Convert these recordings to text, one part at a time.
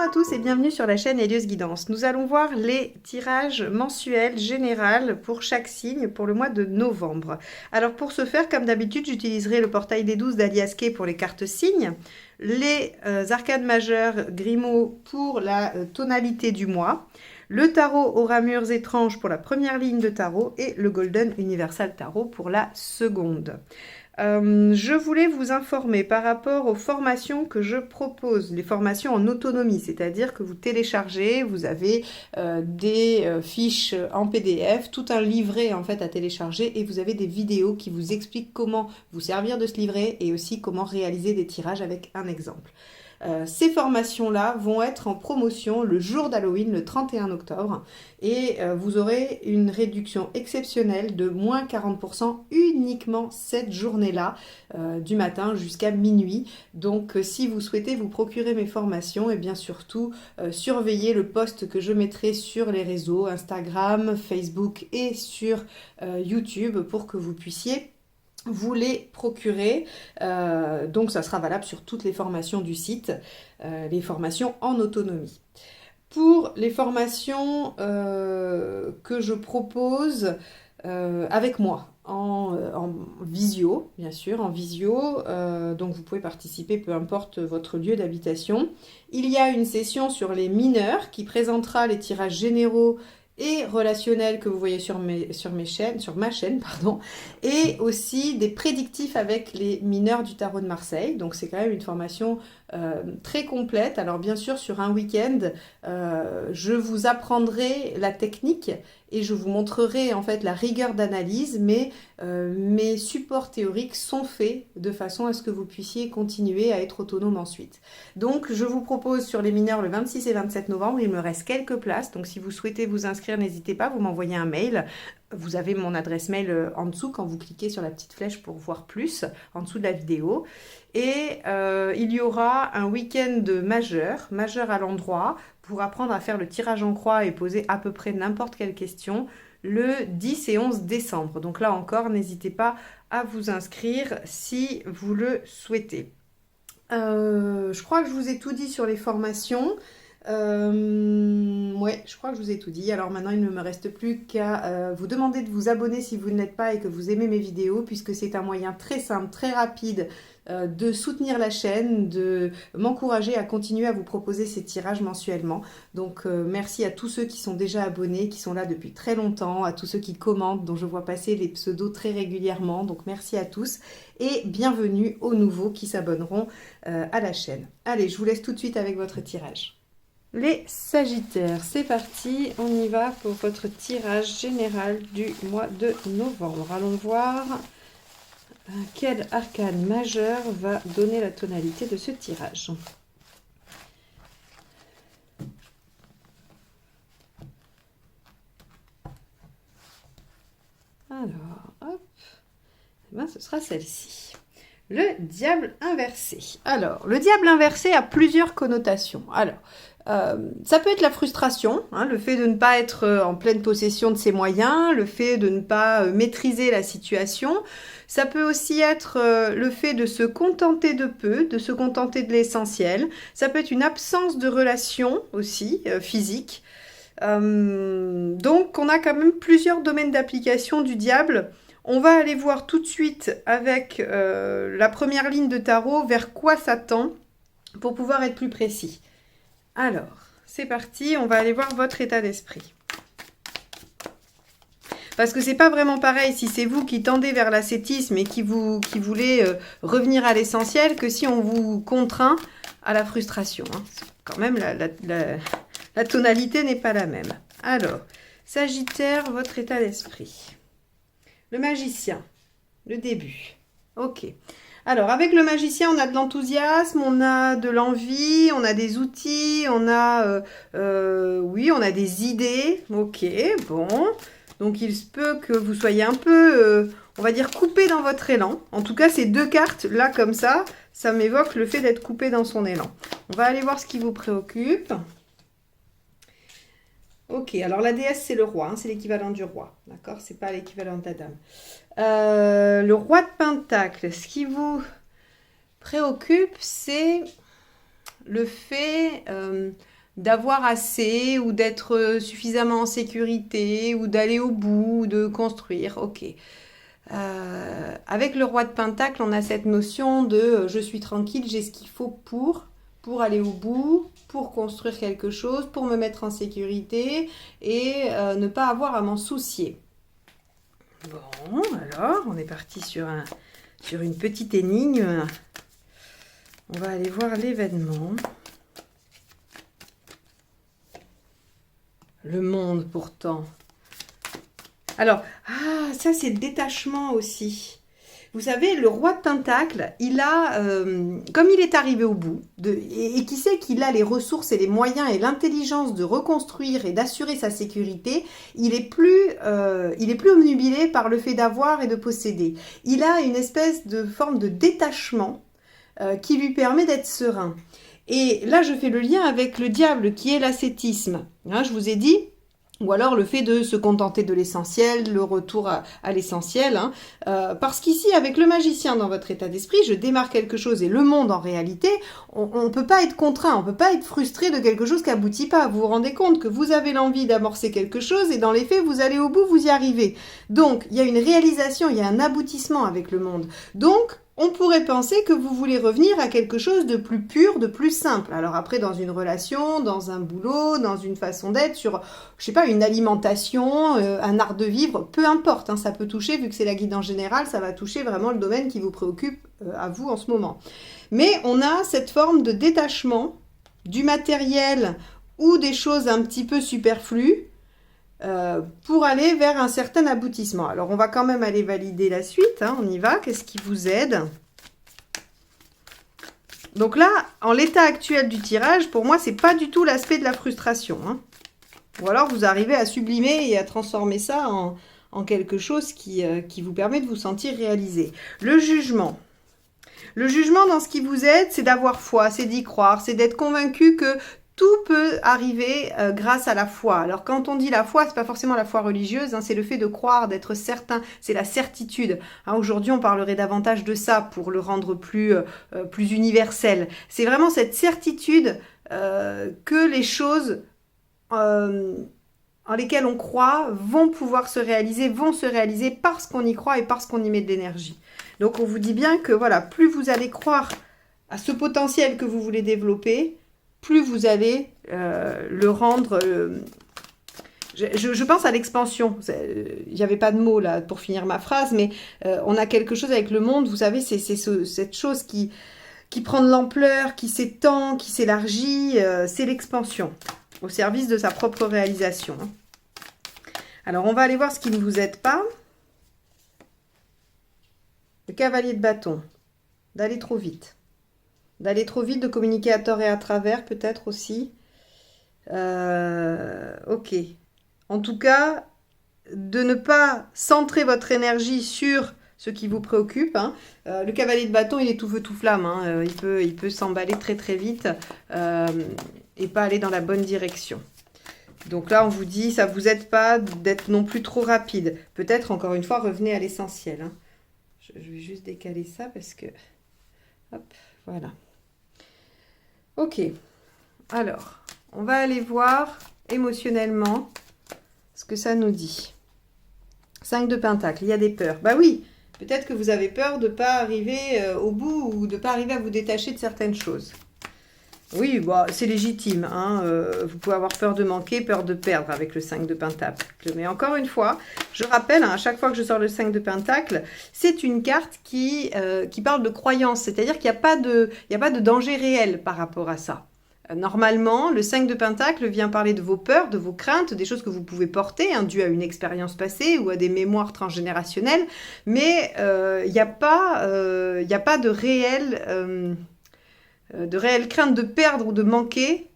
à tous et bienvenue sur la chaîne Elios Guidance. Nous allons voir les tirages mensuels général pour chaque signe pour le mois de novembre. Alors pour ce faire, comme d'habitude, j'utiliserai le portail des 12 d'Aliasquet pour les cartes signes, les arcades majeures Grimaud pour la tonalité du mois, le tarot aura murs étranges pour la première ligne de tarot et le Golden Universal Tarot pour la seconde. Je voulais vous informer par rapport aux formations que je propose, les formations en autonomie, c'est-à-dire que vous téléchargez, vous avez des fiches en PDF, tout un livret en fait à télécharger et vous avez des vidéos qui vous expliquent comment vous servir de ce livret et aussi comment réaliser des tirages avec un exemple. Ces formations-là vont être en promotion le jour d'Halloween, le 31 octobre, et vous aurez une réduction exceptionnelle de moins 40% uniquement cette journée-là, du matin jusqu'à minuit. Donc si vous souhaitez vous procurer mes formations, et bien surtout surveillez le post que je mettrai sur les réseaux Instagram, Facebook et sur YouTube pour que vous puissiez vous les procurer. Donc ça sera valable sur toutes les formations du site, les formations en autonomie. Pour les formations que je propose avec moi, en visio, bien sûr, en visio, donc vous pouvez participer peu importe votre lieu d'habitation. Il y a une session sur les mineurs qui présentera les tirages généraux et relationnel que vous voyez sur ma chaîne, pardon, et aussi des prédictifs avec les mineurs du tarot de Marseille. Donc c'est quand même une formation très complète. Alors bien sûr sur un week-end, je vous apprendrai la technique et je vous montrerai en fait la rigueur d'analyse, mais mes supports théoriques sont faits de façon à ce que vous puissiez continuer à être autonome ensuite. Donc je vous propose sur les mineurs le 26 et 27 novembre, il me reste quelques places, donc si vous souhaitez vous inscrire, n'hésitez pas, vous m'envoyez un mail. Vous avez mon adresse mail en dessous quand vous cliquez sur la petite flèche pour voir plus, en dessous de la vidéo. Et il y aura un week-end majeur à l'endroit, pour apprendre à faire le tirage en croix et poser à peu près n'importe quelle question, le 10 et 11 décembre. Donc là encore, n'hésitez pas à vous inscrire si vous le souhaitez. Je crois que je vous ai tout dit sur les formations. Ouais, je crois que je vous ai tout dit. Alors maintenant, il ne me reste plus qu'à vous demander de vous abonner si vous ne l'êtes pas et que vous aimez mes vidéos, puisque c'est un moyen très simple, très rapide de soutenir la chaîne, de m'encourager à continuer à vous proposer ces tirages mensuellement. Donc merci à tous ceux qui sont déjà abonnés, qui sont là depuis très longtemps, à tous ceux qui commentent, dont je vois passer les pseudos très régulièrement. Donc merci à tous et bienvenue aux nouveaux qui s'abonneront à la chaîne. Allez, je vous laisse tout de suite avec votre tirage. Les Sagittaires, c'est parti, on y va pour votre tirage général du mois de novembre. Allons voir quel arcane majeur va donner la tonalité de ce tirage. Alors, hop, eh ben, ce sera celle-ci. Le diable inversé. Alors, le diable inversé a plusieurs connotations. Alors, ça peut être la frustration, hein, le fait de ne pas être en pleine possession de ses moyens, le fait de ne pas maîtriser la situation. Ça peut aussi être le fait de se contenter de peu, de se contenter de l'essentiel. Ça peut être une absence de relation aussi, physique. Donc, on a quand même plusieurs domaines d'application du diable. On va aller voir tout de suite avec la première ligne de tarot vers quoi ça tend pour pouvoir être plus précis. Alors, c'est parti, on va aller voir votre état d'esprit. Parce que c'est pas vraiment pareil si c'est vous qui tendez vers l'ascétisme et qui voulez revenir à l'essentiel que si on vous contraint à la frustration. Hein. Quand même, la tonalité n'est pas la même. Alors, Sagittaire, votre état d'esprit. Le magicien, le début. Ok. Alors, avec le magicien, on a de l'enthousiasme, on a de l'envie, on a des outils, on a, oui, on a des idées. Ok, bon. Donc, il se peut que vous soyez un peu, on va dire, coupé dans votre élan. En tout cas, ces deux cartes, là, comme ça m'évoque le fait d'être coupé dans son élan. On va aller voir ce qui vous préoccupe. Ok, alors la déesse, c'est le roi, hein, c'est l'équivalent du roi, d'accord? C'est pas l'équivalent de la dame. Le roi de Pentacle, ce qui vous préoccupe, c'est le fait d'avoir assez ou d'être suffisamment en sécurité ou d'aller au bout ou de construire. Ok. Avec le roi de Pentacle, on a cette notion de je suis tranquille, j'ai ce qu'il faut pour aller au bout, pour construire quelque chose, pour me mettre en sécurité et ne pas avoir à m'en soucier. Bon, alors, on est parti sur une petite énigme. On va aller voir l'événement. Le monde, pourtant. Alors, ça, c'est le détachement aussi. Vous savez, le roi de Pentacle, il a, comme il est arrivé au bout, et qui sait qu'il a les ressources et les moyens et l'intelligence de reconstruire et d'assurer sa sécurité, il est plus obnubilé par le fait d'avoir et de posséder. Il a une espèce de forme de détachement qui lui permet d'être serein. Et là, je fais le lien avec le diable qui est l'ascétisme. Hein, je vous ai dit, ou alors le fait de se contenter de l'essentiel, le retour à l'essentiel. Hein, parce qu'ici, avec le magicien dans votre état d'esprit, je démarre quelque chose et le monde en réalité, on ne peut pas être contraint, on ne peut pas être frustré de quelque chose qui n'aboutit pas. Vous vous rendez compte que vous avez l'envie d'amorcer quelque chose et dans les faits, vous allez au bout, vous y arrivez. Donc, il y a une réalisation, il y a un aboutissement avec le monde. Donc, on pourrait penser que vous voulez revenir à quelque chose de plus pur, de plus simple. Alors après, dans une relation, dans un boulot, dans une façon d'être, sur, je sais pas, une alimentation, un art de vivre, peu importe, hein, ça peut toucher, vu que c'est la guidance générale, ça va toucher vraiment le domaine qui vous préoccupe à vous en ce moment. Mais on a cette forme de détachement du matériel ou des choses un petit peu superflues, pour aller vers un certain aboutissement. Alors, on va quand même aller valider la suite. Hein, on y va. Qu'est-ce qui vous aide? Donc là, en l'état actuel du tirage, pour moi, c'est pas du tout l'aspect de la frustration. Hein. Ou alors, vous arrivez à sublimer et à transformer ça en quelque chose qui vous permet de vous sentir réalisé. Le jugement. Le jugement, dans ce qui vous aide, c'est d'avoir foi, c'est d'y croire, c'est d'être convaincu que tout peut arriver grâce à la foi. Alors quand on dit la foi, c'est pas forcément la foi religieuse, hein, c'est le fait de croire, d'être certain, c'est la certitude. Hein, aujourd'hui, on parlerait davantage de ça pour le rendre plus universel. C'est vraiment cette certitude que les choses en lesquelles on croit vont pouvoir se réaliser parce qu'on y croit et parce qu'on y met de l'énergie. Donc on vous dit bien que voilà, plus vous allez croire à ce potentiel que vous voulez développer, plus vous allez le rendre... je pense à l'expansion. Il n'y avait pas de mots là pour finir ma phrase, mais on a quelque chose avec le monde. Vous savez, c'est cette chose qui prend de l'ampleur, qui s'étend, qui s'élargit. C'est l'expansion, au service de sa propre réalisation. Alors, on va aller voir ce qui ne vous aide pas. Le cavalier de bâton. D'aller trop vite. D'aller trop vite, de communiquer à tort et à travers, peut-être aussi. Ok. En tout cas, de ne pas centrer votre énergie sur ce qui vous préoccupe. Hein. Le cavalier de bâton, il est tout feu, tout flamme. Hein. Il peut s'emballer très, très vite et pas aller dans la bonne direction. Donc là, on vous dit, ça ne vous aide pas d'être non plus trop rapide. Peut-être, encore une fois, revenez à l'essentiel. Hein. Je vais juste décaler ça parce que... Hop, voilà. Ok. Alors, on va aller voir émotionnellement ce que ça nous dit. 5 de Pentacle, il y a des peurs. Bah oui, peut-être que vous avez peur de ne pas arriver au bout ou de ne pas arriver à vous détacher de certaines choses. Oui, bah, c'est légitime. Hein, vous pouvez avoir peur de manquer, peur de perdre avec le 5 de Pentacle. Mais encore une fois, je rappelle, hein, à chaque fois que je sors le 5 de Pentacle, c'est une carte qui parle de croyance. C'est-à-dire qu'il n'y a pas de danger réel par rapport à ça. Normalement, le 5 de Pentacle vient parler de vos peurs, de vos craintes, des choses que vous pouvez porter, hein, dues à une expérience passée ou à des mémoires transgénérationnelles. Mais il n'y a pas de réelle crainte de perdre ou de manquer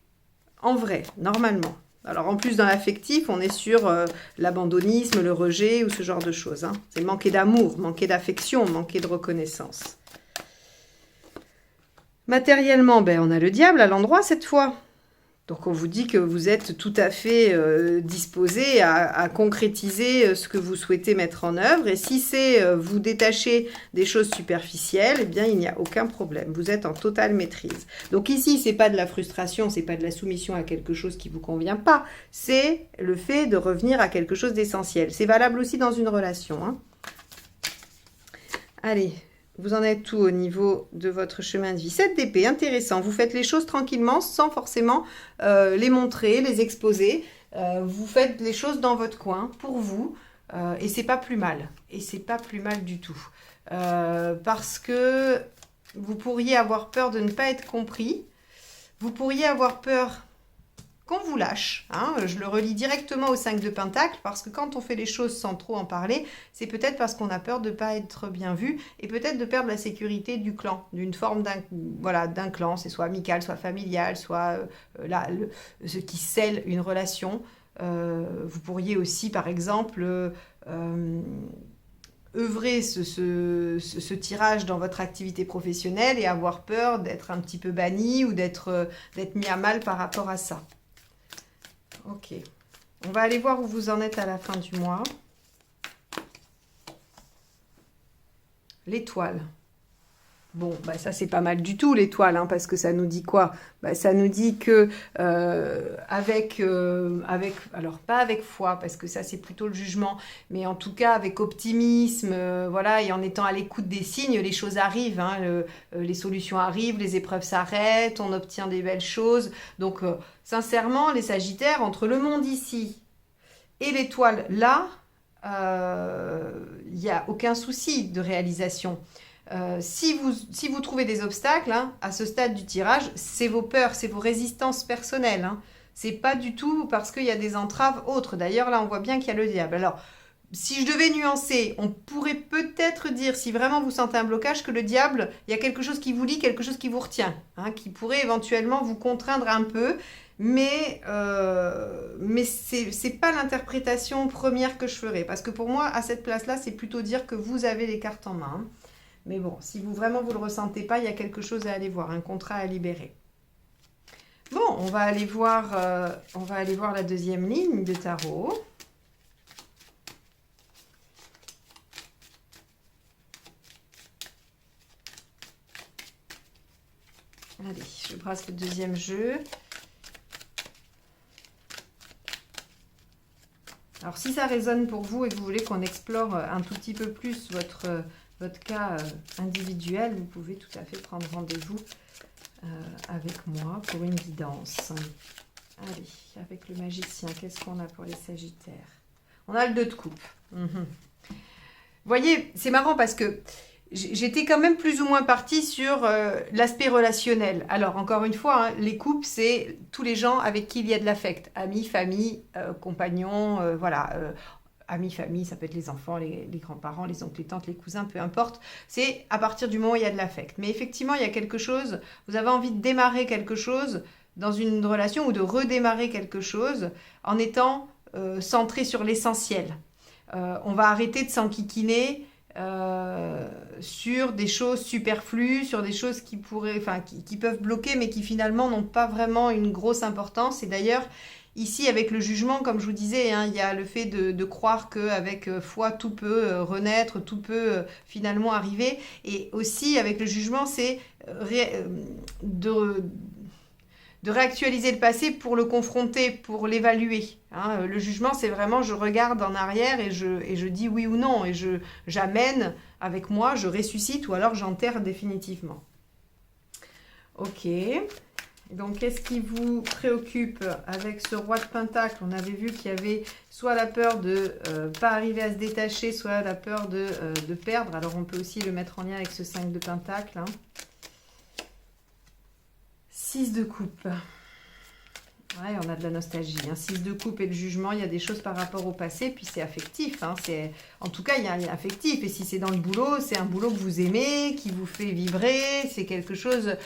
en vrai, normalement. Alors en plus dans l'affectif, on est sur l'abandonnisme, le rejet ou ce genre de choses. Hein. C'est manquer d'amour, manquer d'affection, manquer de reconnaissance. Matériellement, ben, on a le diable à l'endroit cette fois. Donc on vous dit que vous êtes tout à fait disposé à concrétiser ce que vous souhaitez mettre en œuvre. Et si c'est vous détacher des choses superficielles, eh bien il n'y a aucun problème. Vous êtes en totale maîtrise. Donc ici, c'est pas de la frustration, c'est pas de la soumission à quelque chose qui vous convient pas. C'est le fait de revenir à quelque chose d'essentiel. C'est valable aussi dans une relation, hein. Allez. Vous en êtes tout au niveau de votre chemin de vie. 7 d'épée, intéressant. Vous faites les choses tranquillement sans forcément les montrer, les exposer. Vous faites les choses dans votre coin, pour vous. Et c'est pas plus mal. Et c'est pas plus mal du tout. Parce que vous pourriez avoir peur de ne pas être compris. Vous pourriez avoir peur qu'on vous lâche, hein. Je le relie directement au 5 de Pentacle, parce que quand on fait les choses sans trop en parler, c'est peut-être parce qu'on a peur de ne pas être bien vu, et peut-être de perdre la sécurité du clan, d'une forme d'un clan, c'est soit amical, soit familial, soit ce qui scelle une relation. Vous pourriez aussi, par exemple, œuvrer ce tirage dans votre activité professionnelle et avoir peur d'être un petit peu banni ou d'être mis à mal par rapport à ça. Ok, on va aller voir où vous en êtes à la fin du mois. L'étoile. Bon, bah ça c'est pas mal du tout l'étoile, hein, parce que ça nous dit quoi? Bah, ça nous dit que alors pas avec foi, parce que ça c'est plutôt le jugement, mais en tout cas avec optimisme, voilà, et en étant à l'écoute des signes, les choses arrivent, hein, les solutions arrivent, les épreuves s'arrêtent, on obtient des belles choses. Donc sincèrement, les Sagittaires, entre le monde ici et l'étoile là, il n'y a aucun souci de réalisation. Si vous trouvez des obstacles, hein, à ce stade du tirage, c'est vos peurs, c'est vos résistances personnelles, hein. C'est pas du tout parce qu'il y a des entraves autres. D'ailleurs, là, on voit bien qu'il y a le diable. Alors, si je devais nuancer, on pourrait peut-être dire, si vraiment vous sentez un blocage, que le diable, il y a quelque chose qui vous lie, quelque chose qui vous retient, hein, qui pourrait éventuellement vous contraindre un peu. Mais c'est pas l'interprétation première que je ferais. Parce que pour moi, à cette place-là, c'est plutôt dire que vous avez les cartes en main, hein. Mais bon, si vous le ressentez pas, il y a quelque chose à aller voir, un contrat à libérer. Bon, on va aller voir la deuxième ligne de tarot. Allez, je brasse le deuxième jeu. Alors, si ça résonne pour vous et que vous voulez qu'on explore un tout petit peu plus votre cas individuel, vous pouvez tout à fait prendre rendez-vous avec moi pour une guidance. Allez, avec le magicien, qu'est-ce qu'on a pour les Sagittaires? On a le 2 de coupe. Vous voyez, c'est marrant parce que j'étais quand même plus ou moins partie sur l'aspect relationnel. Alors, encore une fois, hein, les couples, c'est tous les gens avec qui il y a de l'affect. Amis, famille, compagnons, voilà. Amis, famille, ça peut être les enfants, les grands-parents, les oncles, les tantes, les cousins, peu importe. C'est à partir du moment où il y a de l'affect. Mais effectivement, il y a quelque chose, vous avez envie de démarrer quelque chose dans une relation ou de redémarrer quelque chose en étant centré sur l'essentiel. On va arrêter de s'enquiquiner sur des choses superflues, sur des choses qui peuvent bloquer, mais qui finalement n'ont pas vraiment une grosse importance. Et d'ailleurs, ici, avec le jugement, comme je vous disais, hein, il y a le fait de croire qu'avec foi, tout peut renaître, tout peut finalement arriver. Et aussi, avec le jugement, c'est de réactualiser le passé pour le confronter, pour l'évaluer, hein. Le jugement, c'est vraiment, je regarde en arrière et je dis oui ou non, et j'amène avec moi, je ressuscite ou alors j'enterre définitivement. Ok. Donc, qu'est-ce qui vous préoccupe avec ce roi de Pentacle? On avait vu qu'il y avait soit la peur de ne pas arriver à se détacher, soit la peur de perdre. Alors, on peut aussi le mettre en lien avec ce 5 de Pentacle, hein. 6 de coupe. Ouais, on a de la nostalgie, hein. 6 de coupe et le jugement, il y a des choses par rapport au passé, puis c'est affectif, hein. En tout cas, il y a un lien affectif. Et si c'est dans le boulot, c'est un boulot que vous aimez, qui vous fait vibrer, c'est quelque chose...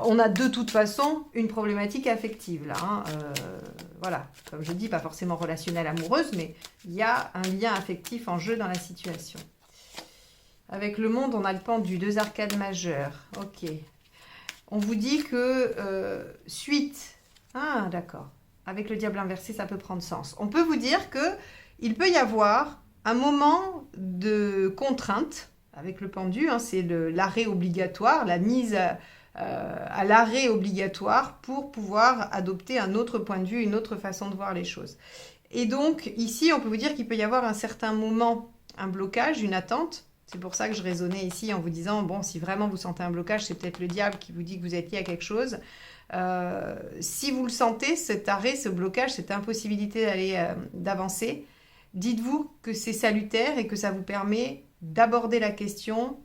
on a de toute façon une problématique affective, là, hein. Voilà, comme je dis, pas forcément relationnelle, amoureuse, mais il y a un lien affectif en jeu dans la situation. Avec le monde, on a le pendu, 2 arcades majeures. Ok. On vous dit que suite Ah, d'accord. Avec le diable inversé, ça peut prendre sens. On peut vous dire que il peut y avoir un moment de contrainte avec le pendu, hein, c'est l'arrêt obligatoire, la mise à l'arrêt obligatoire pour pouvoir adopter un autre point de vue, une autre façon de voir les choses. Et donc, ici, on peut vous dire qu'il peut y avoir un certain moment, un blocage, une attente. C'est pour ça que je raisonnais ici en vous disant, bon, si vraiment vous sentez un blocage, c'est peut-être le diable qui vous dit que vous êtes lié à quelque chose. Si vous le sentez, cet arrêt, ce blocage, cette impossibilité d'avancer, dites-vous que c'est salutaire et que ça vous permet d'aborder la question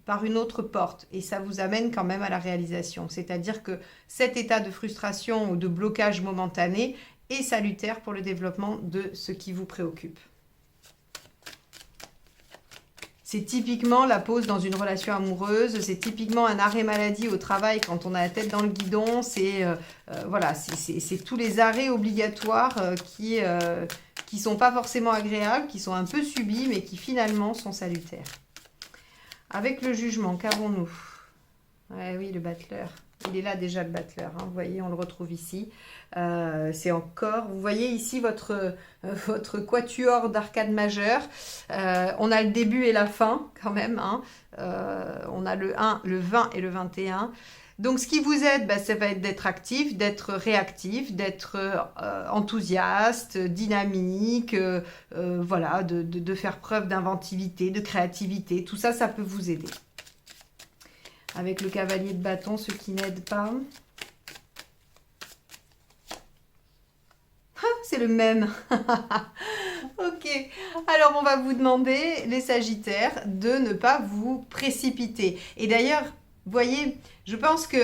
par une autre porte. Et ça vous amène quand même à la réalisation. C'est-à-dire que cet état de frustration ou de blocage momentané est salutaire pour le développement de ce qui vous préoccupe. C'est typiquement la pause dans une relation amoureuse, c'est typiquement un arrêt maladie au travail quand on a la tête dans le guidon, voilà, c'est tous les arrêts obligatoires qui sont pas forcément agréables, qui sont un peu subis, mais qui finalement sont salutaires. Avec le jugement, qu'avons-nous? Ouais, oui, le battleur. Il est là déjà le battleur, hein. Vous voyez, on le retrouve ici. C'est encore, vous voyez ici votre quatuor d'arcade majeur. On a le début et la fin quand même, hein. On a le 1, le 20 et le 21. Donc ce qui vous aide, ça va être d'être actif, d'être réactif, d'être enthousiaste, dynamique, voilà, de faire preuve d'inventivité, de créativité. Tout ça, ça peut vous aider. Avec le cavalier de bâton, ceux qui n'aident pas. Ah, c'est le même. Ok. Alors, on va vous demander, les Sagittaires, de ne pas vous précipiter. Et d'ailleurs, vous voyez, je pense que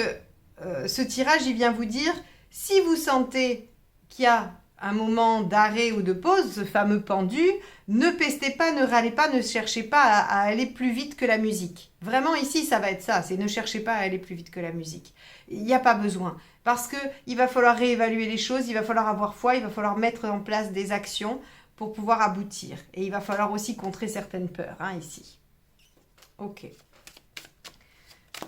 ce tirage, il vient vous dire, si vous sentez qu'il y a un moment d'arrêt ou de pause, ce fameux pendu, ne pestez pas, ne râlez pas, ne cherchez pas à aller plus vite que la musique. Vraiment ici, ça va être ça, c'est ne cherchez pas à aller plus vite que la musique. Il n'y a pas besoin, parce qu'il va falloir réévaluer les choses, il va falloir avoir foi, il va falloir mettre en place des actions pour pouvoir aboutir. Et il va falloir aussi contrer certaines peurs, hein, ici. Ok.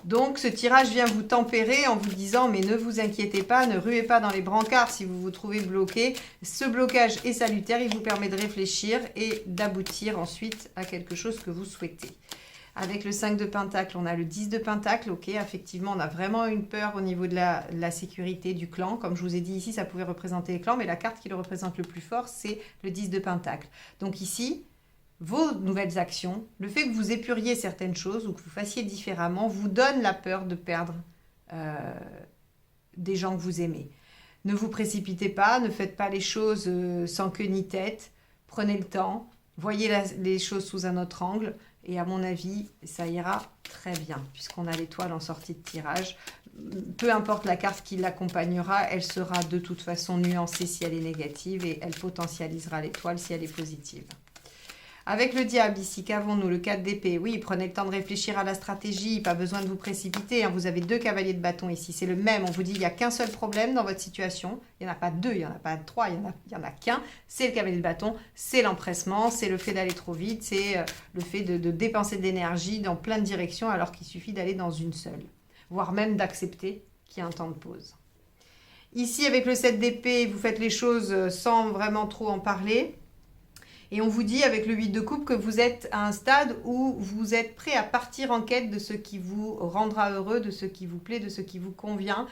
Donc, ce tirage vient vous tempérer en vous disant, mais ne vous inquiétez pas, ne ruez pas dans les brancards si vous vous trouvez bloqué. Ce blocage est salutaire, il vous permet de réfléchir et d'aboutir ensuite à quelque chose que vous souhaitez. Avec le 5 de Pentacle, on a le 10 de Pentacle. Ok, effectivement, on a vraiment une peur au niveau de la sécurité du clan. Comme je vous ai dit ici, ça pouvait représenter les clans, mais la carte qui le représente le plus fort, c'est le 10 de Pentacle. Donc ici, vos nouvelles actions, le fait que vous épuriez certaines choses ou que vous fassiez différemment, vous donne la peur de perdre des gens que vous aimez. Ne vous précipitez pas, ne faites pas les choses sans queue ni tête. Prenez le temps, voyez les choses sous un autre angle. Et à mon avis, ça ira très bien, puisqu'on a l'étoile en sortie de tirage. Peu importe la carte qui l'accompagnera, elle sera de toute façon nuancée si elle est négative et elle potentialisera l'étoile si elle est positive. Avec le diable ici, qu'avons-nous? Le 4 d'épée. Oui, prenez le temps de réfléchir à la stratégie, pas besoin de vous précipiter, hein. Vous avez 2 cavaliers de bâton ici, c'est le même. On vous dit qu'il n'y a qu'un seul problème dans votre situation. Il n'y en a pas 2, il n'y en a pas 3, il n'y en a qu'un. C'est le cavalier de bâton, c'est l'empressement, c'est le fait d'aller trop vite, c'est le fait de dépenser de l'énergie dans plein de directions alors qu'il suffit d'aller dans une seule. Voire même d'accepter qu'il y a un temps de pause. Ici, avec le 7 d'épée, vous faites les choses sans vraiment trop en parler. Et on vous dit avec le 8 de coupe que vous êtes à un stade où vous êtes prêt à partir en quête de ce qui vous rendra heureux, de ce qui vous plaît, de ce qui vous convient.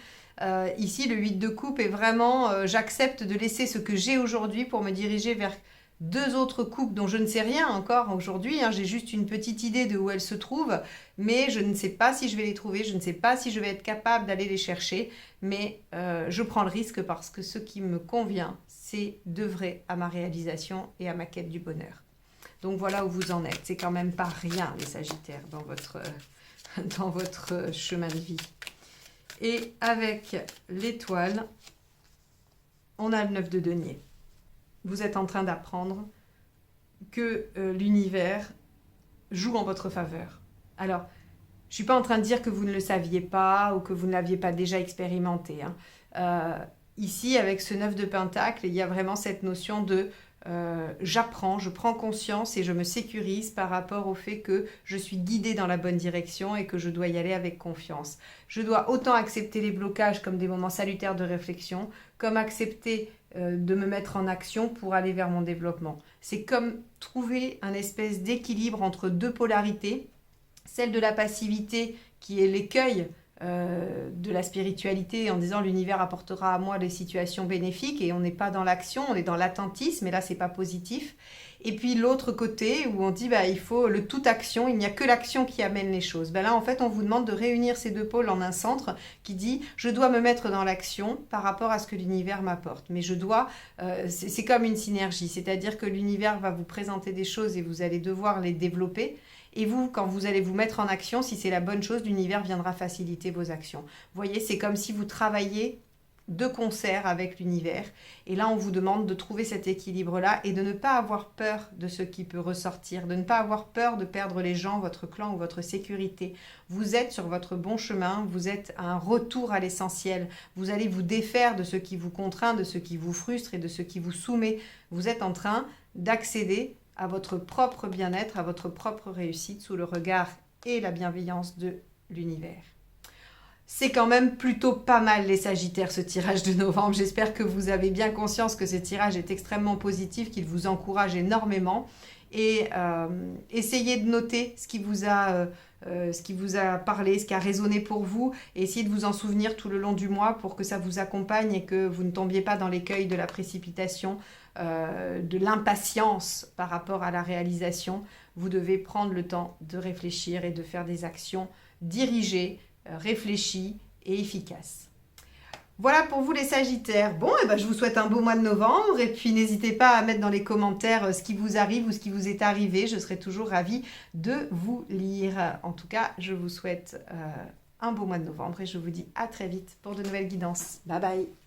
Ici, le 8 de coupe est vraiment, j'accepte de laisser ce que j'ai aujourd'hui pour me diriger vers 2 autres coupes dont je ne sais rien encore aujourd'hui. Hein. J'ai juste une petite idée de où elles se trouvent, mais je ne sais pas si je vais les trouver, je ne sais pas si je vais être capable d'aller les chercher, mais je prends le risque parce que ce qui me convient, c'est d'œuvrer à ma réalisation et à ma quête du bonheur. Donc voilà où vous en êtes. C'est quand même pas rien, les Sagittaires, dans votre chemin de vie. Et avec l'étoile, on a le 9 de denier. Vous êtes en train d'apprendre que l'univers joue en votre faveur. Alors, je ne suis pas en train de dire que vous ne le saviez pas ou que vous ne l'aviez pas déjà expérimenté, hein. Ici, avec ce 9 de Pentacle, il y a vraiment cette notion de j'apprends, je prends conscience et je me sécurise par rapport au fait que je suis guidée dans la bonne direction et que je dois y aller avec confiance. Je dois autant accepter les blocages comme des moments salutaires de réflexion, comme accepter de me mettre en action pour aller vers mon développement. C'est comme trouver un espèce d'équilibre entre deux polarités, celle de la passivité qui est l'écueil de la spiritualité en disant l'univers apportera à moi des situations bénéfiques et on n'est pas dans l'action, on est dans l'attentisme et là c'est pas positif. Et puis l'autre côté où on dit il faut le tout action, il n'y a que l'action qui amène les choses. Là en fait on vous demande de réunir ces deux pôles en un centre qui dit je dois me mettre dans l'action par rapport à ce que l'univers m'apporte. Mais je dois, c'est comme une synergie, c'est-à-dire que l'univers va vous présenter des choses et vous allez devoir les développer. Et vous, quand vous allez vous mettre en action, si c'est la bonne chose, l'univers viendra faciliter vos actions. Vous voyez, c'est comme si vous travailliez de concert avec l'univers. Et là, on vous demande de trouver cet équilibre-là et de ne pas avoir peur de ce qui peut ressortir, de ne pas avoir peur de perdre les gens, votre clan ou votre sécurité. Vous êtes sur votre bon chemin, vous êtes à un retour à l'essentiel. Vous allez vous défaire de ce qui vous contraint, de ce qui vous frustre et de ce qui vous soumet. Vous êtes en train d'accéder à votre propre bien-être, à votre propre réussite sous le regard et la bienveillance de l'univers. C'est quand même plutôt pas mal les Sagittaires ce tirage de novembre. J'espère que vous avez bien conscience que ce tirage est extrêmement positif, qu'il vous encourage énormément. Et essayez de noter ce qui vous a parlé, ce qui a résonné pour vous, et essayez de vous en souvenir tout le long du mois pour que ça vous accompagne et que vous ne tombiez pas dans l'écueil de la précipitation, de l'impatience par rapport à la réalisation. Vous devez prendre le temps de réfléchir et de faire des actions dirigées, réfléchies et efficaces. Voilà pour vous les Sagittaires. Bon, je vous souhaite un beau mois de novembre et puis n'hésitez pas à mettre dans les commentaires ce qui vous arrive ou ce qui vous est arrivé. Je serai toujours ravie de vous lire. En tout cas, je vous souhaite un beau mois de novembre et je vous dis à très vite pour de nouvelles guidances. Bye bye.